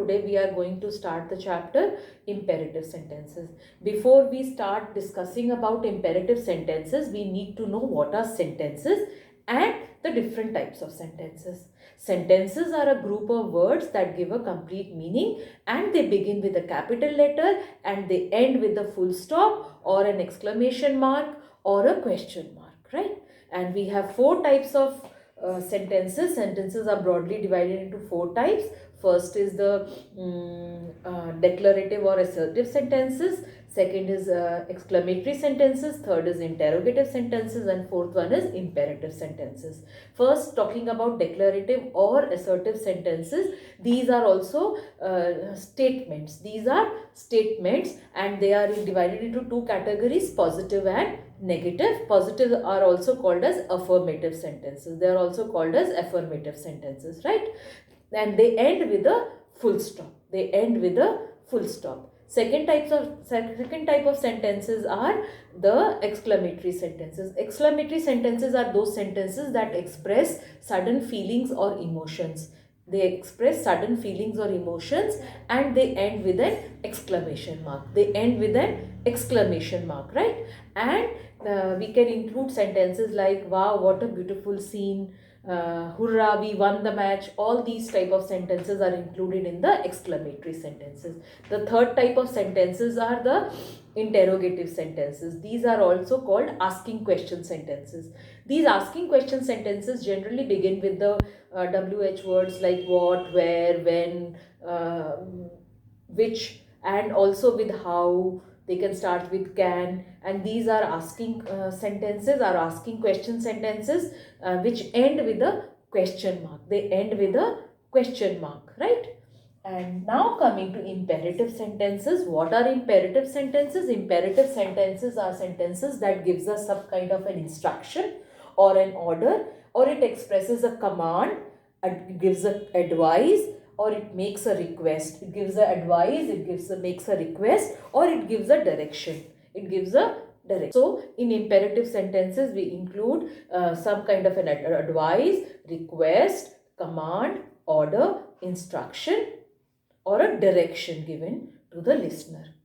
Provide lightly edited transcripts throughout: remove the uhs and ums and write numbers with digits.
today we are going to start the chapter Imperative Sentences. Before we start discussing about imperative sentences, we need to know what are sentences and the different types of sentences. Sentences are a group of words that give a complete meaning, and they begin with a capital letter and they end with a full stop or an exclamation mark or a question mark, right? And we have four types of sentences. Sentences are broadly divided into four types. First is the declarative or assertive sentences. Second is exclamatory sentences. Third is interrogative sentences, and fourth one is imperative sentences. First, talking about declarative or assertive sentences, these are also statements. These are statements, and they are divided into two categories: positive and negative. Positive are also called as affirmative sentences. They are also called as affirmative sentences, right? And they end with a full stop. They end with a full stop. Second type of sentences are the exclamatory sentences. Exclamatory sentences are those sentences that express sudden feelings or emotions. They express sudden feelings or emotions, and they end with an exclamation mark. They end with an exclamation mark, right? And we can include sentences like, wow, what a beautiful scene, hurrah, we won the match. All these type of sentences are included in the exclamatory sentences. The third type of sentences are the interrogative sentences. These are also called asking question sentences. These asking question sentences generally begin with the WH words like what, where, when, which, and also with how. They can start with can, and these are asking sentences, are asking question sentences, which end with a question mark. They end with a question mark, right? And now coming to imperative sentences. What are imperative sentences? Imperative sentences are sentences that gives us some kind of an instruction or an order, or it expresses a command, it gives an advice, or it makes a request. It gives a advice, makes a request, or it gives a direction. It gives a direction. So in imperative sentences we include some kind of an advice, request, command, order, instruction, or a direction given to the listener.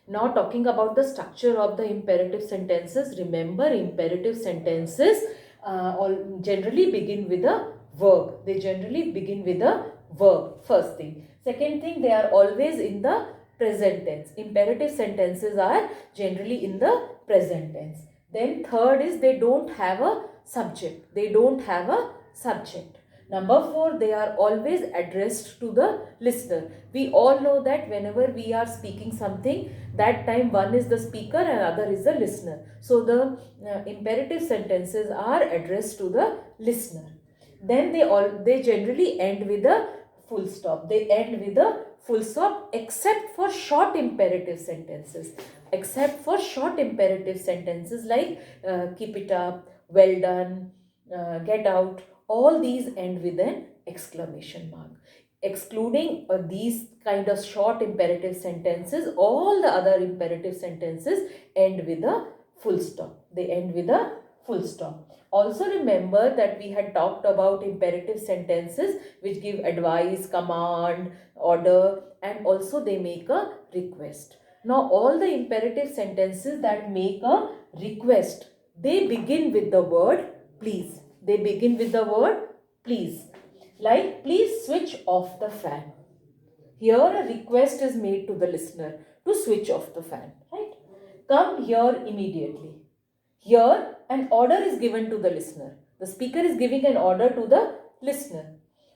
Now talking about the structure of the imperative sentences, remember imperative sentences generally begin with a verb. They generally begin with a verb, first thing. Second thing, they are always in the present tense. Imperative sentences are generally in the present tense. Then third is they don't have a subject. They don't have a subject. Number 4, they are always addressed to the listener. We all know that whenever we are speaking something, that time one is the speaker and other is the listener. So the imperative sentences are addressed to the listener. Then they generally end with a full stop. They end with a full stop except for short imperative sentences. Except for short imperative sentences like keep it up, well done, get out. All these end with an exclamation mark. Excluding these kind of short imperative sentences, all the other imperative sentences end with a full stop. They end with a full stop. Also remember that we had talked about imperative sentences which give advice, command, order, and also they make a request. Now all the imperative sentences that make a request, they begin with the word please. They begin with the word please. Like, please switch off the fan. Here a request is made to the listener to switch off the fan, right? Come here immediately. Here an order is given to the listener. The speaker is giving an order to the listener.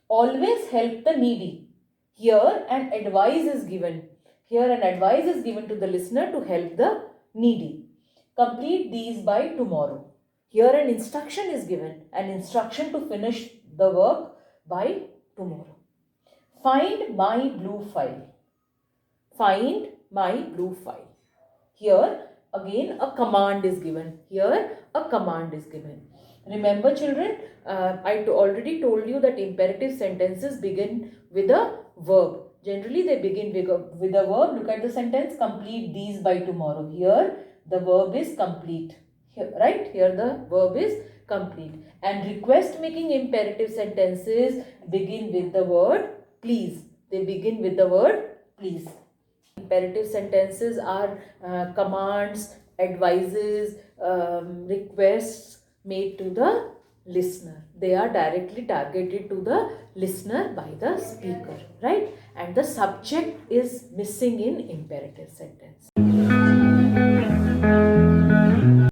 Always help the needy. Here an advice is given. Here an advice is given to the listener to help the needy. Complete these by tomorrow. Here an instruction is given, an instruction to finish the work by tomorrow. Find my blue file. Find my blue file. Here again a command is given. Here a command is given. Remember children, I already told you that imperative sentences begin with a verb. Generally they begin with a verb. Look at the sentence, complete these by tomorrow. Here the verb is complete. Here, right? Here the verb is complete. And request making imperative sentences begin with the word please. They begin with the word please. Imperative sentences are commands, advices, requests made to the listener. They are directly targeted to the listener by the speaker, right? And the subject is missing in imperative sentence.